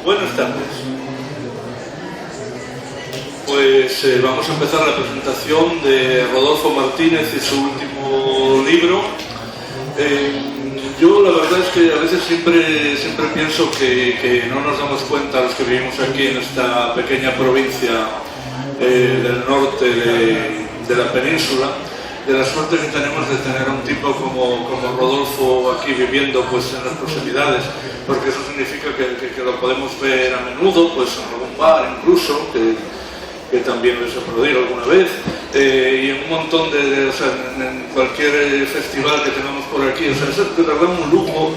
Buenas tardes. Pues vamos a empezar la presentación de Rodolfo Martínez y su último libro. Yo la verdad es que a veces siempre pienso que no nos damos cuenta, los que vivimos aquí en esta pequeña provincia del norte de la península, de la suerte que tenemos de tener a un tipo como Rodolfo aquí viviendo pues en las proximidades, porque eso significa que lo podemos ver a menudo, pues en algún bar incluso, que también les he podido alguna vez, y en un montón o sea, en cualquier festival que tengamos por aquí. O sea, es de verdad un lujo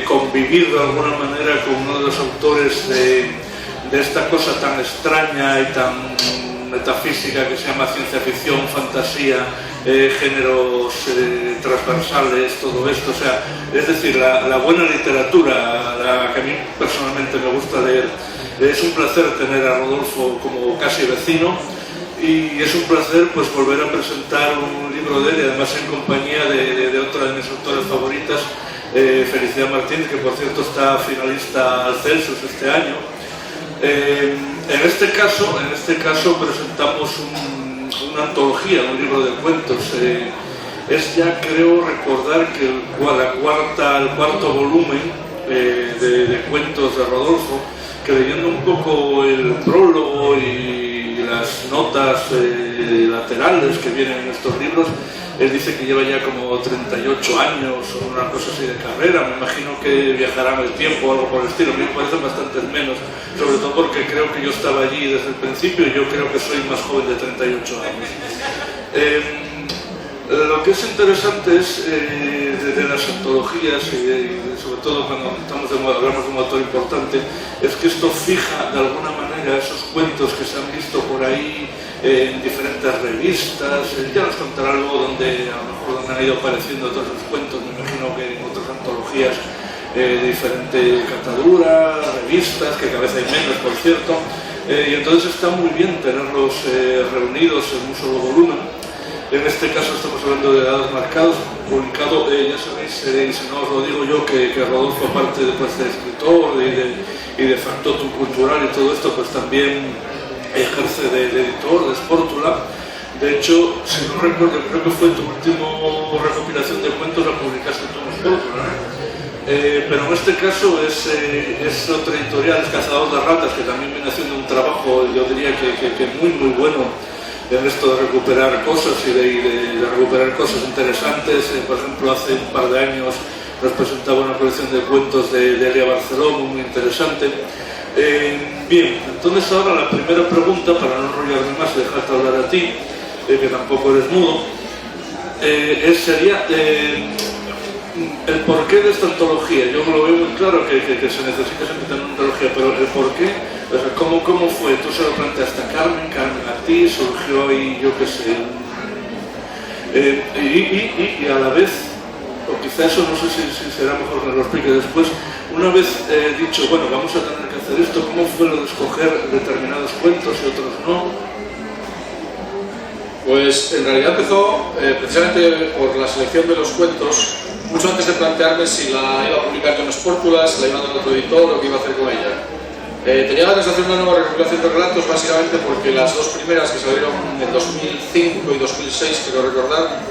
convivir de alguna manera con uno de los autores de esta cosa tan extraña y tan metafísica que se llama ciencia ficción, fantasía, géneros transversales, todo esto. O sea, es decir, la buena literatura, la que a mí personalmente me gusta leer. Es un placer tener a Rodolfo como casi vecino, y es un placer pues volver a presentar un libro de él, y además en compañía de otra de mis autoras favoritas, Felicidad Martínez, que por cierto está finalista al Celsius este año. En este caso presentamos una antología, un libro de cuentos. Es ya, creo recordar, que el cuarto volumen de cuentos de Rodolfo, que leyendo un poco el prólogo y las notas laterales que vienen en estos libros, él dice que lleva ya como 38 años o una cosa así de carrera. Me imagino que viajará en el tiempo o algo por el estilo. A mí me parecen bastantes menos, sobre todo porque creo que yo estaba allí desde el principio y yo creo que soy más joven de 38 años. Lo que es interesante es de las antologías, y sobre todo cuando hablamos de un autor importante, es que esto fija de alguna manera esos cuentos que se han visto por ahí en diferentes revistas. Ya nos contará algo donde a lo mejor donde han ido apareciendo todos esos cuentos, me imagino que en otras antologías de diferente catadura, revistas, que cada vez hay menos, por cierto, y entonces está muy bien tenerlos reunidos en un solo volumen. En este caso estamos hablando de Dados Marcados, publicado, ya sabéis, si no os lo digo yo, que Rodolfo, aparte de escritor y de factotum cultural y todo esto, pues también ejerce de editor, de Spórtula. De hecho, si no recuerdo, creo que fue tu última recopilación de cuentos, la publicaste tú en Spórtula, ¿no? Pero en este caso es otra editorial, es Cazador de Ratas, que también viene haciendo un trabajo, yo diría que muy bueno en esto de recuperar cosas y de recuperar cosas interesantes. Por ejemplo, hace un par de años nos presentaba una colección de cuentos de Elia Barceló, muy interesante. Bien, entonces ahora la primera pregunta, para no enrollarme más y dejarte hablar a ti, que tampoco eres mudo, sería el porqué de esta antología. Yo lo veo muy claro que se necesita siempre tener una antología, pero el porqué, o sea, ¿cómo fue? ¿Tú se lo planteaste a Carmen a ti? ¿Surgió ahí, yo qué sé? Y a la vez, o quizá eso no sé si será mejor que lo explique después, una vez dicho, bueno, vamos a tener que hacer esto, ¿cómo fue lo de escoger determinados cuentos y otros no? Pues en realidad empezó precisamente por la selección de los cuentos, mucho antes de plantearme si la iba a publicar yo en Spórtula, si la iba a dar a otro editor o qué iba a hacer con ella. Tenía ganas de hacer una nueva recopilación de relatos, básicamente porque las dos primeras, que salieron en 2005 y 2006, quiero recordar,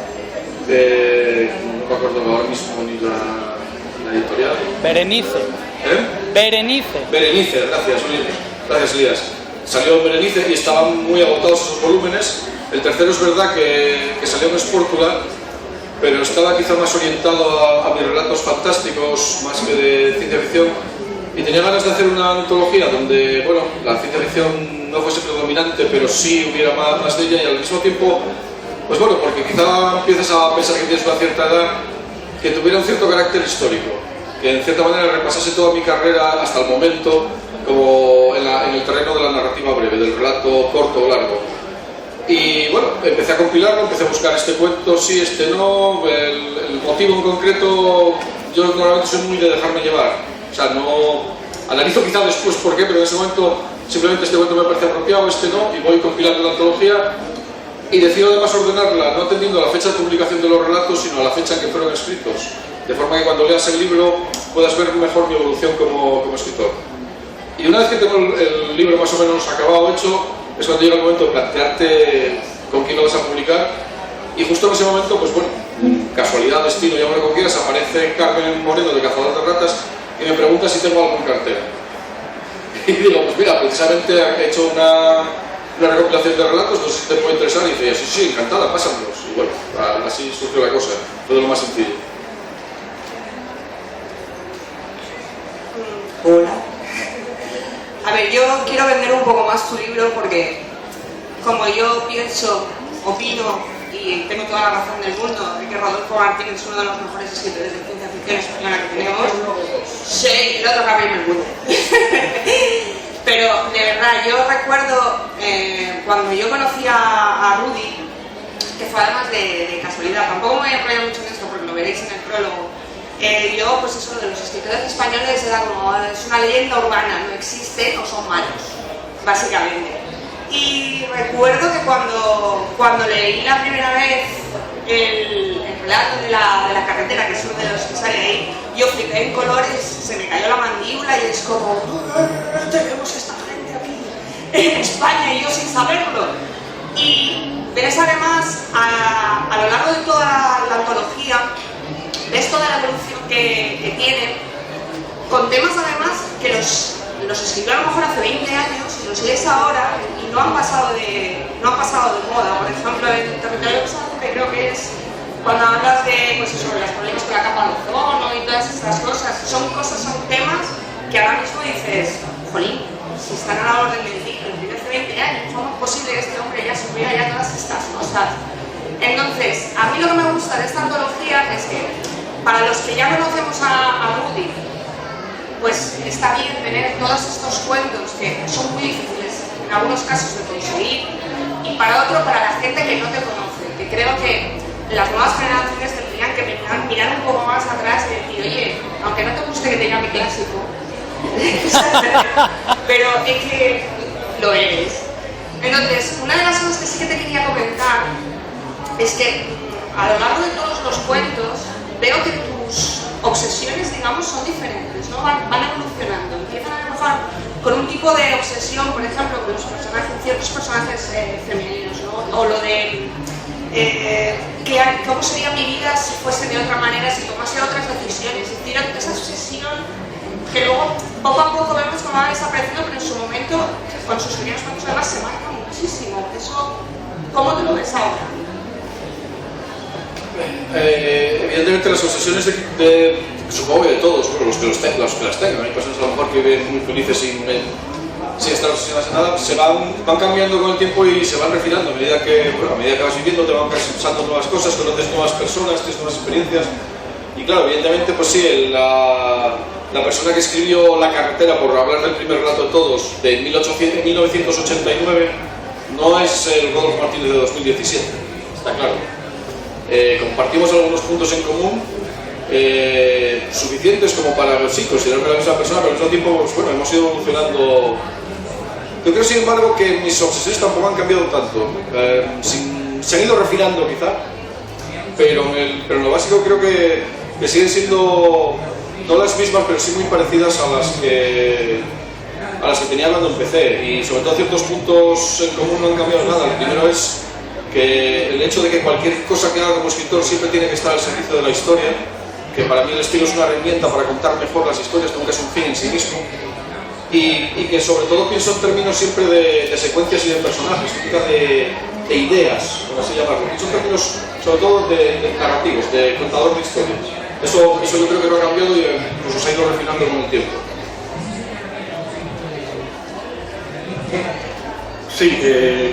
no me acuerdo ahora mismo ni la editorial. Berenice. Berenice, gracias Elías. Salió Berenice y estaban muy agotados esos volúmenes. El tercero es verdad que salió en Spórtula, pero estaba quizá más orientado a mis relatos fantásticos más que de ciencia ficción, y tenía ganas de hacer una antología donde, bueno, la ciencia ficción no fuese predominante, pero sí hubiera más de ella, y al mismo tiempo, pues bueno, porque quizá empiezas a pensar que tienes una cierta edad, que tuviera un cierto carácter histórico, que en cierta manera repasase toda mi carrera hasta el momento, como en el terreno de la narrativa breve, del relato corto o largo. Y bueno, empecé a compilarlo, empecé a buscar este cuento, sí, este no, el motivo en concreto, yo normalmente soy muy de dejarme llevar, o sea, no analizo quizá después por qué, pero en ese momento simplemente este cuento me parece apropiado, este no, y voy compilando la antología, y decido además ordenarla, no atendiendo a la fecha de publicación de los relatos, sino a la fecha en que fueron escritos, de forma que cuando leas el libro puedas ver mejor mi evolución como escritor. Y una vez que tengo el libro más o menos acabado, hecho, es cuando llega el momento de plantearte con quién lo vas a publicar. Y justo en ese momento, pues bueno, casualidad, destino, llámalo como quieras, aparece Carmen Moreno de Cazador de Ratas y me pregunta si tengo algo en cartera. Y digo, pues mira, precisamente he hecho una recopilación de relatos, no sé si te puede interesar. Y dice, sí, encantada, pásamelos. Y bueno, así surgió la cosa, fue de lo más sencillo. Hola. A ver, yo quiero vender un poco más tu libro porque, como yo pienso, opino y tengo toda la razón del mundo de que Rodolfo Martín es uno de los mejores escritores de ciencia ficción española que tenemos, sí, el otro que me gusta. Pero de verdad, yo recuerdo cuando yo conocí a Rudy, que fue además de casualidad, tampoco me voy a enrollar mucho en esto porque lo veréis en el prólogo. Yo, pues eso de los escritores españoles era como, es una leyenda urbana, no existe, no son malos, básicamente. Y recuerdo que cuando leí la primera vez el relato de la carretera, que es uno de los que sale ahí, yo flipé en colores, se me cayó la mandíbula y es como, no tenemos esta gente aquí en España y yo sin saberlo. Y ves además a lo largo de toda la antología, ves toda la evolución que tienen, con temas además que los escribió a lo mejor hace 20 años y los lees ahora y no han pasado de moda. Por ejemplo, en Territorio Exante creo que es cuando hablas de, pues eso, los problemas con la capa de ozono y todas esas cosas. Son temas que ahora mismo dices, jolín, si están a la orden del día, desde hace 20 años, ¿cómo es posible que este hombre ya supiera ya todas estas cosas? Entonces, a mí lo que me gusta de esta antología es que, para los que ya conocemos a Rudy, pues está bien tener todos estos cuentos que son muy difíciles en algunos casos de conseguir, y para otro, para la gente que no te conoce, que creo que las nuevas generaciones tendrían que mirar un poco más atrás y decir, oye, aunque no te guste que te llame clásico, pero es que lo eres. Entonces, una de las cosas que sí que te quería comentar es que a lo largo de todos los cuentos veo que tus obsesiones, digamos, son diferentes, ¿no? Van evolucionando. Empiezan a lo mejor con un tipo de obsesión, por ejemplo, con los personajes, ciertos personajes femeninos, ¿no? O lo de cómo sería mi vida si fuese de otra manera, si tomase otras decisiones. Es decir, esa obsesión que luego poco a poco vemos cómo va desapareciendo, pero en su momento, con sus primeros cuentos además, se marca muchísimo. Eso, ¿cómo te lo ves ahora? Evidentemente las obsesiones supongo que de todos, bueno, los que las tengan, hay personas a lo mejor que viven muy felices sin estar obsesionadas en nada, van cambiando con el tiempo y se van refinando a medida que vas viviendo, te van pasando nuevas cosas, conoces nuevas personas, tienes nuevas experiencias. Y claro, evidentemente, pues sí, la persona que escribió La carretera, por hablar del primer relato de todos, de 1989, no es el Rodolfo Martínez de 2017, está claro. Compartimos algunos puntos en común suficientes como para considerarme la misma persona, pero al mismo tiempo, pues, bueno, hemos ido evolucionando. Yo creo, sin embargo, que mis obsesiones tampoco han cambiado tanto. Se han ido refinando quizá, pero en lo básico creo que siguen siendo no las mismas, pero sí muy parecidas a las que tenía cuando empecé, y sobre todo ciertos puntos en común no han cambiado nada. El primero es que el hecho de que cualquier cosa que haga como escritor siempre tiene que estar al servicio de la historia, que para mí el estilo es una herramienta para contar mejor las historias, nunca es un fin en sí mismo, y que sobre todo pienso en términos siempre de secuencias y de personajes, de ideas, por así llamarlo. Pienso en términos sobre todo de narrativos, de contador de historias. Eso yo creo que no ha cambiado y incluso se ha ido refinando con el tiempo. Sí,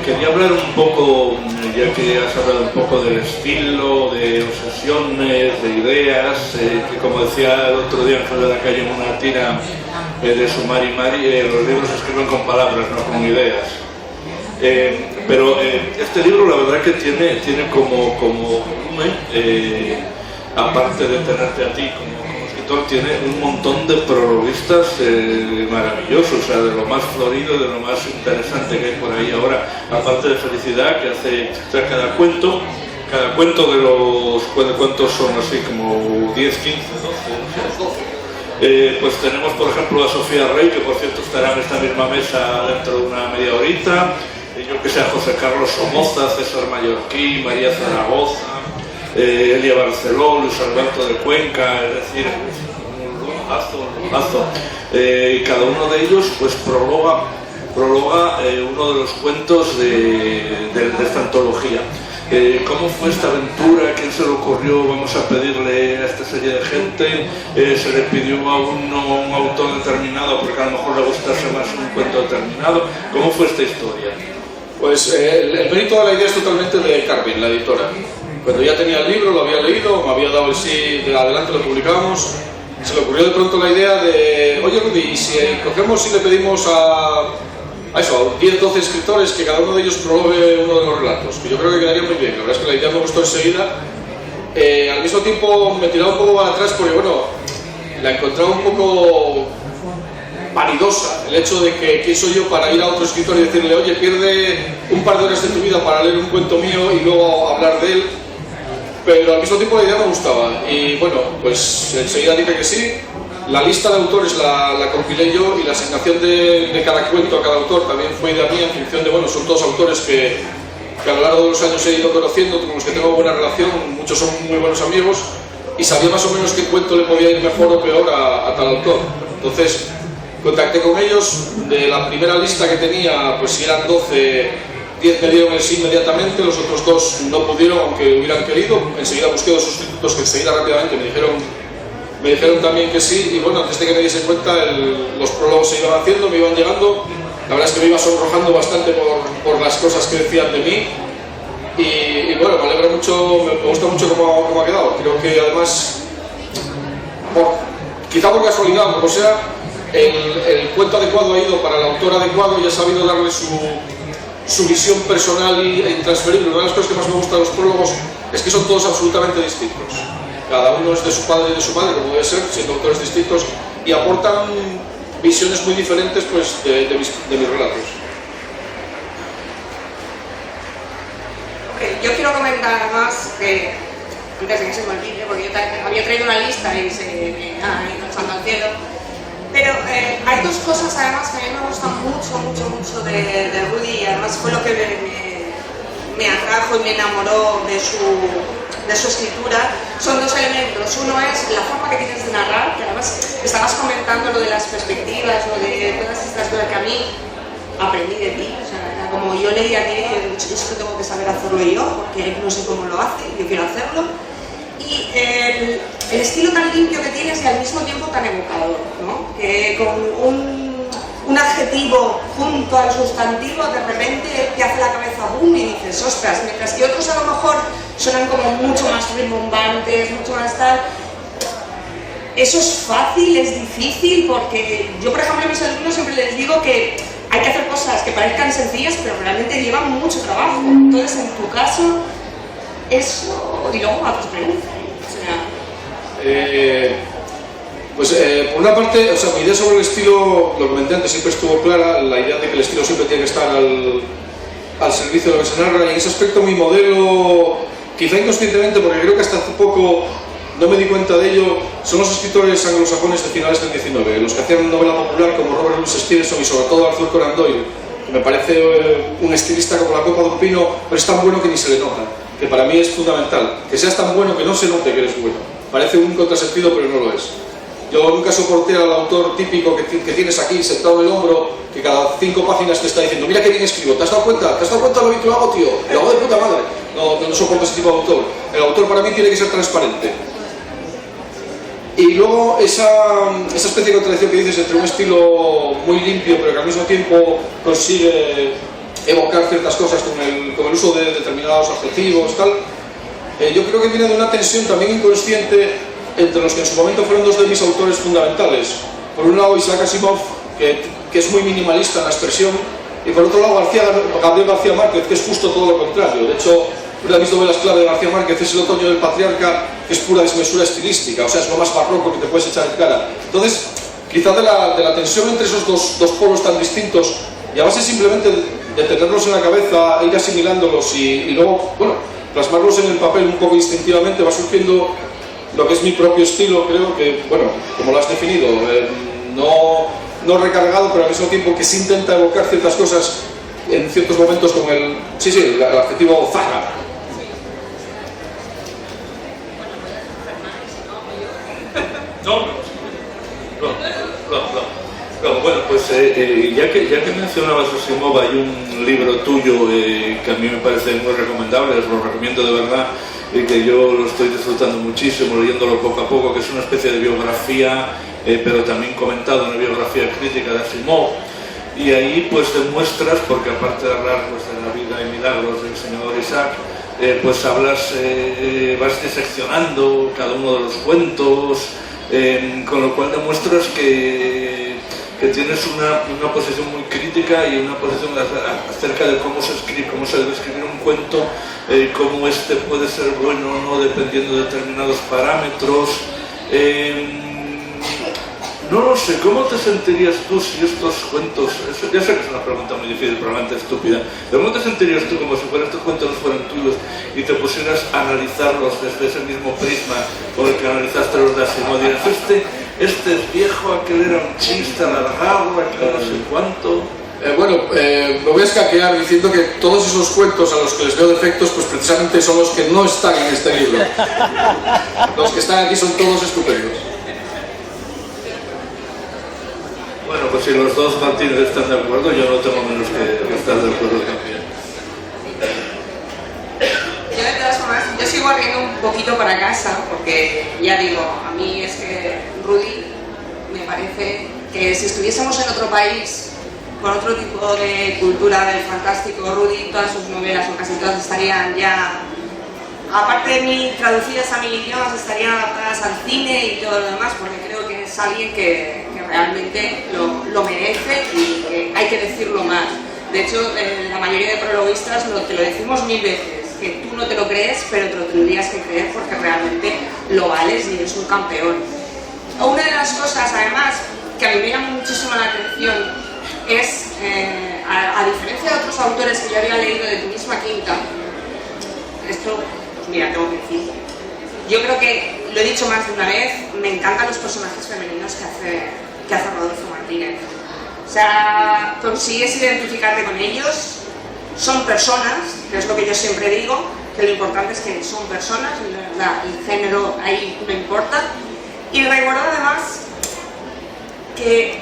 quería hablar un poco, ya que has hablado un poco del estilo, de obsesiones, de ideas, que como decía el otro día Ángel de la Calle en una tira de su Mari Mari, los libros se escriben con palabras, no con ideas. Pero este libro la verdad que tiene como volumen, aparte de tenerte a ti como escritor, tiene un montón de prologuistas maravillosos, o sea, de lo más florido, de lo más interesante que hay por ahí ahora, aparte de Felicidad, que hace, o sea, cada cuento de los cuentos son así como 10, 15, 12, Pues tenemos, por ejemplo, a Sofía Rey, que por cierto estará en esta misma mesa dentro de una media horita. Yo que sé, a José Carlos Somoza, César Mallorquí, María Zaragoza, Elia Barceló, Luis Alberto de Cuenca, es decir, un lujazo. Y cada uno de ellos pues prologa uno de los cuentos de esta antología. ¿Cómo fue esta aventura? ¿Quién se le ocurrió? Vamos a pedirle a esta serie de gente. ¿Se le pidió a un autor determinado porque a lo mejor le gustase más un cuento determinado? ¿Cómo fue esta historia? Pues el mérito de la idea es totalmente de Carmen, la editora. Cuando ya tenía el libro, lo había leído, me había dado el sí de adelante, lo publicamos. Se le ocurrió de pronto la idea de, oye Rudy, ¿y si cogemos y le pedimos a 10, 12 escritores que cada uno de ellos prologue uno de los relatos? Que yo creo que quedaría muy bien. La verdad es que la idea me gustó enseguida. Al mismo tiempo me tiraba un poco para atrás porque, bueno, la encontraba un poco vanidosa, el hecho de que quién soy yo para ir a otro escritor y decirle, oye, pierde un par de horas de tu vida para leer un cuento mío y luego hablar de él. Pero al mismo tiempo la idea me gustaba y bueno, pues enseguida dije que sí. La lista de autores la compilé yo y la asignación de cada cuento a cada autor también fue idea mía, en función de, bueno, son todos autores que a lo largo de los años he ido conociendo, con los que tengo buena relación, muchos son muy buenos amigos y sabía más o menos qué cuento le podía ir mejor o peor a tal autor. Entonces contacté con ellos, de la primera lista que tenía, pues si eran 12, 10 me dieron el sí inmediatamente, los otros 2 no pudieron, aunque hubieran querido. Enseguida busqué 2 sustitutos que enseguida rápidamente me dijeron también que sí, y bueno, antes de que me diese cuenta, los prólogos se iban haciendo, me iban llegando. La verdad es que me iba sonrojando bastante por las cosas que decían de mí, y bueno, me alegra mucho, me gusta mucho cómo ha quedado. Creo que además, quizá por casualidad, como sea, el cuento adecuado ha ido para el autor adecuado y ha sabido darle su visión personal e intransferible. Una de las cosas que más me gusta de los prólogos es que son todos absolutamente distintos. Cada uno es de su padre y de su madre, como debe ser, siendo autores distintos, y aportan visiones muy diferentes pues, de mis relatos. Yo quiero comentar además que, antes de que se me olvide, porque yo había traído una lista y se me ha ido echando al cielo. Pero hay 2 cosas además que a mí me gustan mucho de Rudy, y además fue lo que me atrajo y me enamoró de su escritura. Son 2 elementos. Uno es la forma que tienes de narrar, que además estabas comentando lo de las perspectivas, lo de todas estas cosas que a mí aprendí de ti. O sea, era como yo leía a ti y he dicho, esto tengo que saber hacerlo yo, porque no sé cómo lo hace, yo quiero hacerlo. Y el estilo tan limpio que tienes y al mismo tiempo tan evocador, ¿no? Que con un adjetivo junto al sustantivo de repente te hace la cabeza boom y dices, ostras, mientras que otros a lo mejor suenan como mucho más rimbombantes, mucho más tal. Eso es fácil, es difícil, porque yo, por ejemplo, a mis alumnos siempre les digo que hay que hacer cosas que parezcan sencillas, pero realmente llevan mucho trabajo. Entonces, en tu caso, eso, y luego a tus preguntas. Por una parte, o sea, mi idea sobre el estilo, lo comenté antes, siempre estuvo clara, la idea de que el estilo siempre tiene que estar al servicio de lo que se narra, y en ese aspecto mi modelo, quizá inconscientemente, porque creo que hasta hace poco no me di cuenta de ello, son los escritores anglosajones de finales del 19, los que hacían novela popular como Robert Louis Stevenson y sobre todo Arthur Conan Doyle, que me parece un estilista como la copa de un pino, pero es tan bueno que ni se le nota, que para mí es fundamental, que seas tan bueno que no se note que eres bueno. Parece un contrasentido, pero no lo es. Yo nunca soporté al autor típico que tienes aquí, sentado en el hombro, que cada 5 páginas te está diciendo, mira qué bien escribo, ¿te has dado cuenta? ¿Te has dado cuenta de lo bien que lo hago, tío? Lo hago de puta madre. No soporto ese tipo de autor. El autor para mí tiene que ser transparente. Y luego esa especie de contradicción que dices entre un estilo muy limpio, pero que al mismo tiempo consigue evocar ciertas cosas con el uso de determinados adjetivos, tal. Yo creo que viene de una tensión también inconsciente entre los que en su momento fueron 2 de mis autores fundamentales. Por un lado Isaac Asimov, que es muy minimalista en la expresión, y por otro lado Gabriel García Márquez, que es justo todo lo contrario. De hecho, una de mis novelas clave de García Márquez es El otoño del patriarca, que es pura desmesura estilística, o sea, es lo más barroco que te puedes echar en cara. Entonces, quizá de la tensión entre esos dos polos tan distintos, y a base simplemente de tenerlos en la cabeza, ir asimilándolos y luego, bueno, plasmarlos en el papel un poco instintivamente, va surgiendo lo que es mi propio estilo, creo que, bueno, como lo has definido, no recargado, pero al mismo tiempo que se intenta evocar ciertas cosas en ciertos momentos con el adjetivo zaga. Bueno, pues ya que mencionabas Asimov, hay un libro tuyo que a mí me parece muy recomendable, os lo recomiendo de verdad, que yo lo estoy disfrutando muchísimo, leyéndolo poco a poco, que es una especie de biografía, pero también comentado, una biografía crítica de Asimov. Y ahí pues demuestras, porque aparte de hablar pues, de la vida y milagros del señor Isaac, pues hablas, vas diseccionando cada uno de los cuentos, con lo cual demuestras que tienes una posición muy crítica y una posición acerca de cómo se debe escribir un cuento, cómo este puede ser bueno o no dependiendo de determinados parámetros. No lo sé, ¿cómo te sentirías tú si estos cuentos, ya sé que es una pregunta muy difícil, probablemente estúpida, pero ¿cómo te sentirías tú como si estos cuentos fueran tuyos y te pusieras a analizarlos desde ese mismo prisma por el que analizaste los de Asimov? Dirás, este es viejo, aquel era un chiste alargado, aquel no sé cuánto. Me voy a escaquear diciendo que todos esos cuentos a los que les veo defectos, pues precisamente son los que no están en este libro. Los que están aquí son todos estupendos. Bueno, pues si los dos Martínez están de acuerdo, yo no tengo menos que estar de acuerdo también. Yo de todas formas, yo sigo riendo un poquito para casa, porque ya digo, a mí es que Rudy me parece que si estuviésemos en otro país, con otro tipo de cultura del fantástico, Rudy, todas sus novelas, o casi todas, estarían ya, aparte de traducidas a 1000 idiomas, estarían adaptadas al cine y todo lo demás, porque creo que es alguien que realmente lo merece y que hay que decirlo más. De hecho, la mayoría de prologuistas te lo decimos 1000 veces, que tú no te lo crees, pero te lo tendrías que creer porque realmente lo vales y eres un campeón. Una de las cosas, además, que a mí me llama muchísimo la atención es, a diferencia de otros autores que yo había leído de tu misma quinta, esto, pues mira, tengo que decir, yo creo que, lo he dicho más de una vez, me encantan los personajes femeninos que hace Rodolfo Martínez. O sea, consigues identificarte con ellos, son personas, que es lo que yo siempre digo, que lo importante es que son personas, el género ahí no importa. Y recuerdo además que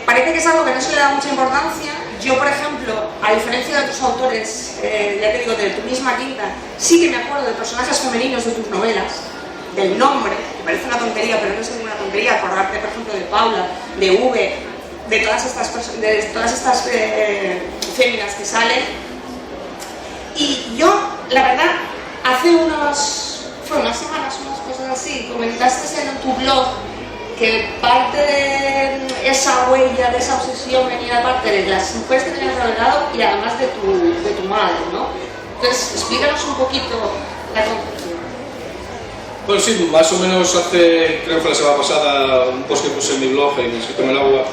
parece que es algo que no se le da mucha importancia. Yo, por ejemplo, a diferencia de otros autores, ya te digo, de tu misma quinta, sí que me acuerdo de personajes femeninos de tus novelas, del nombre, que parece una tontería, pero no es ninguna tontería, acordarte, por ejemplo, de Paula, de V, de todas estas féminas que salen. Y yo, la verdad, hace unas semanas, unas cosas así, comentaste en tu blog que parte de esa huella, de esa obsesión venía de parte de las mujeres que tenías revelado y además de tu madre, ¿no? Entonces, explícanos un poquito la concepción. Bueno, sí, más o menos hace, creo que fue la semana pasada, un post que puse en mi blog, en Escrito en el Agua,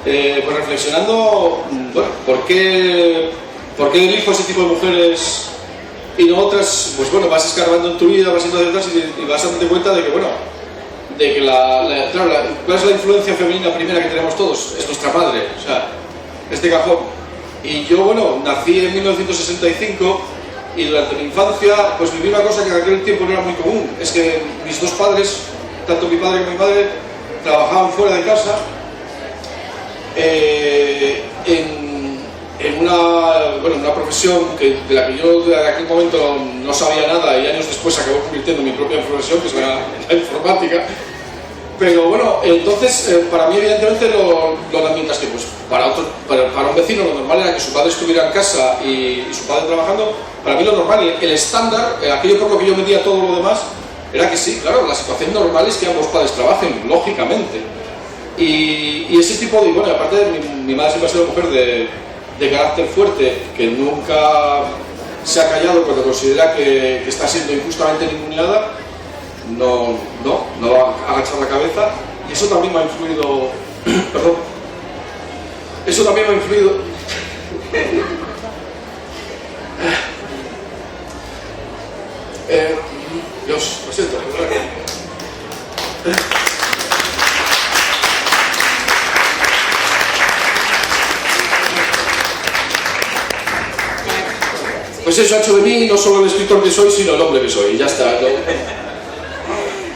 pues reflexionando, bueno, ¿por qué elijo ese tipo de mujeres y no otras? Pues bueno, vas escarbando en tu vida, vas yendo detrás y vas dándote cuenta de que, bueno, de que ¿cuál es la influencia femenina primera que tenemos todos? Es nuestra madre, o sea, este cajón. Y yo, bueno, nací en 1965 y durante mi infancia pues viví una cosa que en aquel tiempo no era muy común. Es que mis dos padres, tanto mi padre como mi madre, trabajaban fuera de casa en una profesión de la que yo en aquel momento no sabía nada y años después acabó convirtiendo en mi propia profesión, que es la informática. Pero bueno, entonces para mí evidentemente mientras que pues, para un vecino lo normal era que su padre estuviera en casa y su padre trabajando, para mí lo normal, el estándar, aquello por lo que yo metía todo lo demás, era que sí, claro, la situación normal es que ambos padres trabajen, lógicamente. Y ese tipo de, bueno, aparte mi madre siempre ha sido una mujer de carácter fuerte, que nunca se ha callado cuando considera que está siendo injustamente ninguneada, no va a agachar la cabeza, y eso también me ha influido, perdón, eso también me ha influido, Dios, lo siento, Pues eso ha hecho de mí no solo el escritor que soy, sino el hombre que soy, y ya está, ¿no?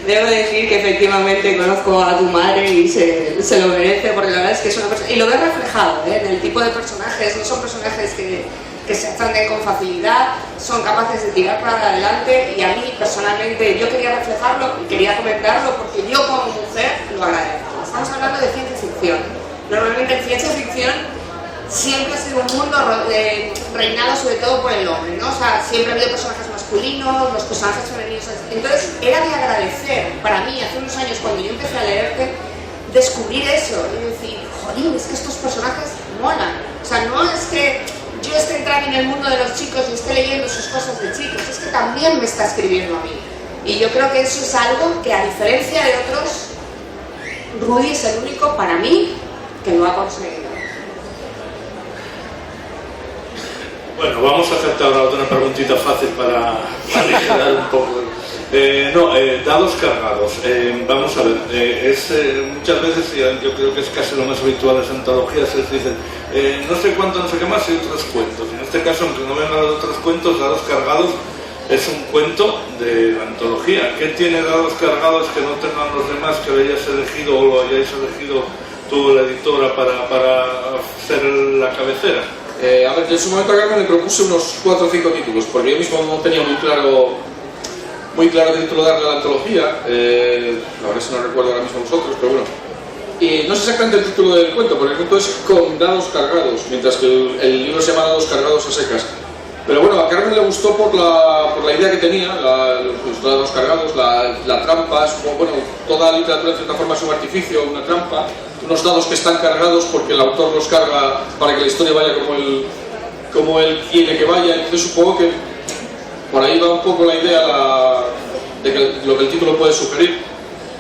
Debo decir que efectivamente conozco a tu madre y se lo merece, porque la verdad es que es una persona... Y lo ves reflejado, en el tipo de personajes. No son personajes que se expanden con facilidad, son capaces de tirar para adelante, y a mí personalmente yo quería reflejarlo y quería comentarlo porque yo como mujer lo agradezco. Estamos hablando de ciencia ficción. Normalmente en ciencia ficción siempre ha sido un mundo reinado sobre todo por el hombre, ¿no? O sea, siempre ha habido personajes masculinos, los personajes femeninos. Entonces era de agradecer para mí, hace unos años cuando yo empecé a leerte, descubrir eso y decir, jolín, es que estos personajes molan. O sea, no es que yo esté entrando en el mundo de los chicos y esté leyendo sus cosas de chicos, es que también me está escribiendo a mí. Y yo creo que eso es algo que, a diferencia de otros, Rudy es el único para mí que lo ha conseguido. Bueno, vamos a hacerte ahora otra preguntita fácil para aligerar un poco. Dados cargados. Vamos a ver, muchas veces, yo creo que es casi lo más habitual en las antologías, es dicen, no sé cuánto, no sé qué más, y otros cuentos. En este caso, aunque no vengan los otros cuentos, Dados cargados es un cuento de la antología. ¿Qué tiene Dados cargados que no tengan los demás, que lo hayas elegido o lo hayáis elegido tú, la editora, para ser la cabecera? A ver, yo en su momento a Carmen le propuse unos 4 o 5 títulos, porque yo mismo no tenía muy claro qué título darle a la antología. La verdad es que no recuerdo ahora mismo vosotros, pero bueno. Y no sé exactamente el título del cuento, porque el cuento es Con dados cargados, mientras que el libro se llama Dados cargados a secas. Pero bueno, a Carmen le gustó por la idea que tenía, los dados cargados, la trampa, bueno, toda la literatura en cierta forma es un artificio, una trampa, unos dados que están cargados porque el autor los carga para que la historia vaya como él quiere que vaya. Entonces supongo que por ahí va un poco la idea de lo que el título puede sugerir.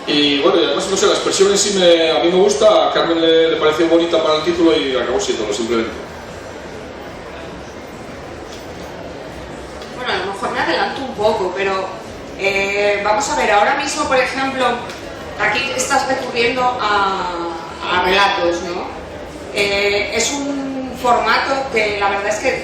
Y bueno, y además no sé, la expresión en sí a mí me gusta, a Carmen le pareció bonita para el título y acabó siéndolo simplemente. Bueno, a lo mejor me adelanto un poco, pero vamos a ver, ahora mismo, por ejemplo, aquí estás recurriendo a relatos, ¿no? Es un formato que la verdad es que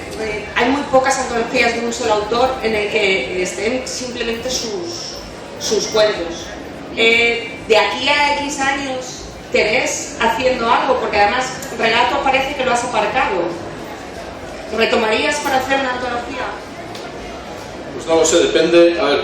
hay muy pocas antologías de un solo autor en el que estén simplemente sus cuentos. De aquí a X años, ¿te ves haciendo algo? Porque además, relato parece que lo has aparcado. ¿Retomarías para hacer una antología? Pues no lo sé, depende. A ver,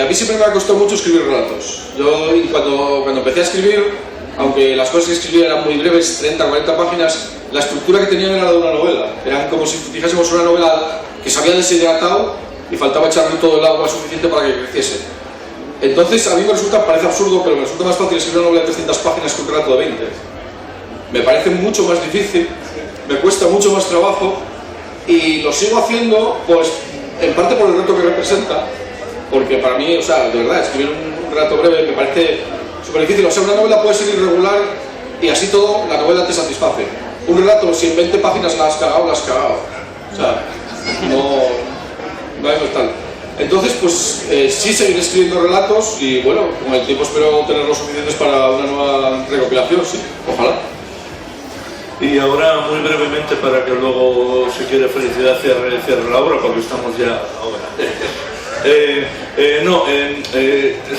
a mí siempre me ha costado mucho escribir relatos. Yo cuando empecé a escribir, aunque las cosas que escribía eran muy breves, 30 o 40 páginas, la estructura que tenían era de una novela. Eran como si dijésemos una novela que se había deshidratado y faltaba echarle todo el agua suficiente para que creciese. Entonces a mí parece absurdo, pero me resulta más fácil escribir una novela de 300 páginas que un relato de 20. Me parece mucho más difícil, me cuesta mucho más trabajo y lo sigo haciendo, pues en parte por el reto que representa, porque para mí, o sea, de verdad, escribir un relato breve me parece súper difícil. O sea, una novela puede ser irregular y así todo, la novela te satisface. Un relato, si en 20 páginas la has cagado, la has cagado. O sea, no hay tal. Entonces, pues sí seguiré escribiendo relatos y bueno, con el tiempo espero tener los suficientes para una nueva recopilación, sí, ojalá. Y ahora, muy brevemente, para que luego, si quiere felicidad, cierre la obra, porque estamos ya ahora.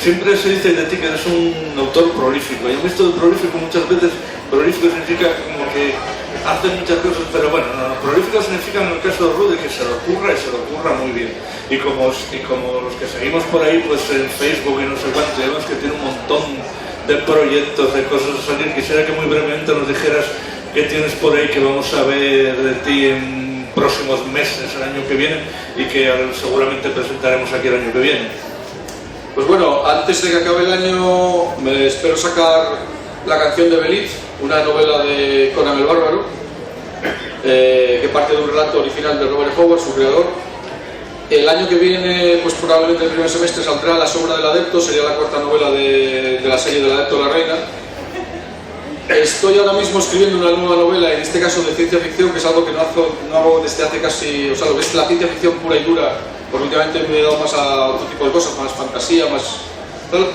Siempre se dice de ti que eres un autor prolífico. Yo he visto prolífico muchas veces. Prolífico significa como que hace muchas cosas, pero bueno, no, prolífico significa en el caso de Rudy que se lo ocurra y se lo ocurra muy bien. Y como los que seguimos por ahí, pues en Facebook y no sé cuánto, vemos que tiene un montón de proyectos, de cosas a salir. Quisiera que muy brevemente nos dijeras qué tienes por ahí que vamos a ver de ti en próximos meses, el año que viene, y que seguramente presentaremos aquí el año que viene. Pues bueno, antes de que acabe el año me espero sacar La canción de Belit, una novela de Conan el Bárbaro, que parte de un relato original de Robert Howard, su creador. El año que viene, pues probablemente el primer semestre, saldrá La sombra del adepto, sería la cuarta novela de la serie del adepto de la reina. Estoy ahora mismo escribiendo una nueva novela, en este caso de ciencia ficción, que es algo que no hago desde hace casi... O sea, lo que es la ciencia ficción pura y dura, porque últimamente me he dado más a otro tipo de cosas, más fantasía, más tal.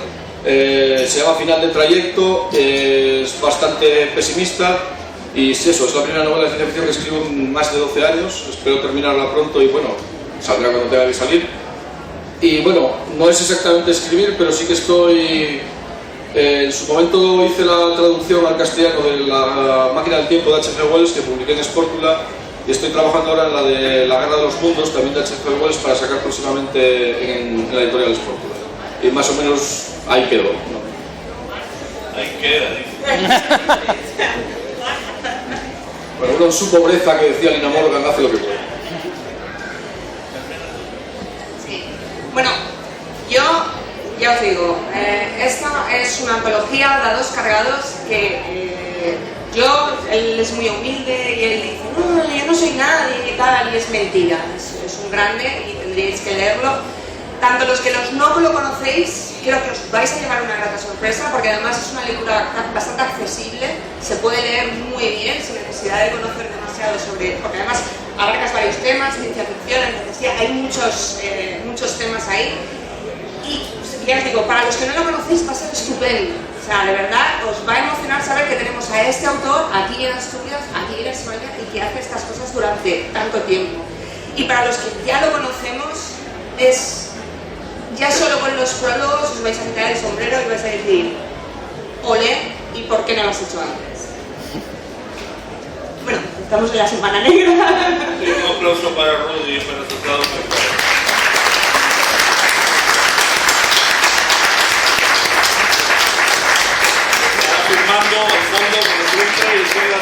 Se llama Final de trayecto, es bastante pesimista y es eso, es la primera novela de ciencia ficción que escribo en más de 12 años, espero terminarla pronto y bueno, saldrá cuando tenga que salir. Y bueno, no es exactamente escribir, pero sí que estoy... en su momento hice la traducción al castellano de La máquina del tiempo de H.G. Wells, que publiqué en Sportula, y estoy trabajando ahora en la de La guerra de los mundos, también de H.G. Wells, para sacar próximamente en la editorial Sportula. Y más o menos ahí quedo, ¿no? Ahí queda, dice. Bueno, uno en su pobreza, que decía Lina Morgan, hace lo que puede. Sí. Bueno, yo ya os digo, esta es una antología de 2 cargados que él es muy humilde y él dice, no, yo no soy nadie y tal, y es mentira, es un grande y tendréis que leerlo. Tanto los que no lo conocéis, creo que os vais a llevar una grata sorpresa, porque además es una lectura bastante accesible, se puede leer muy bien sin necesidad de conocer demasiado sobre, porque además abarcas varios temas, ciencia ficción, fantasía, hay muchos temas ahí. Y ya os digo, para los que no lo conocéis va a ser estupendo, o sea, de verdad os va a emocionar saber que tenemos a este autor aquí en Asturias, aquí en España, y que hace estas cosas durante tanto tiempo. Y para los que ya lo conocemos, ya solo con los prólogos os vais a quitar el sombrero y vais a decir, olé, ¿y por qué no lo has hecho antes? Bueno, estamos en la Semana Negra. Sí, un aplauso para Rudy y para su lado. Firmando al fondo, como siempre, y sigue la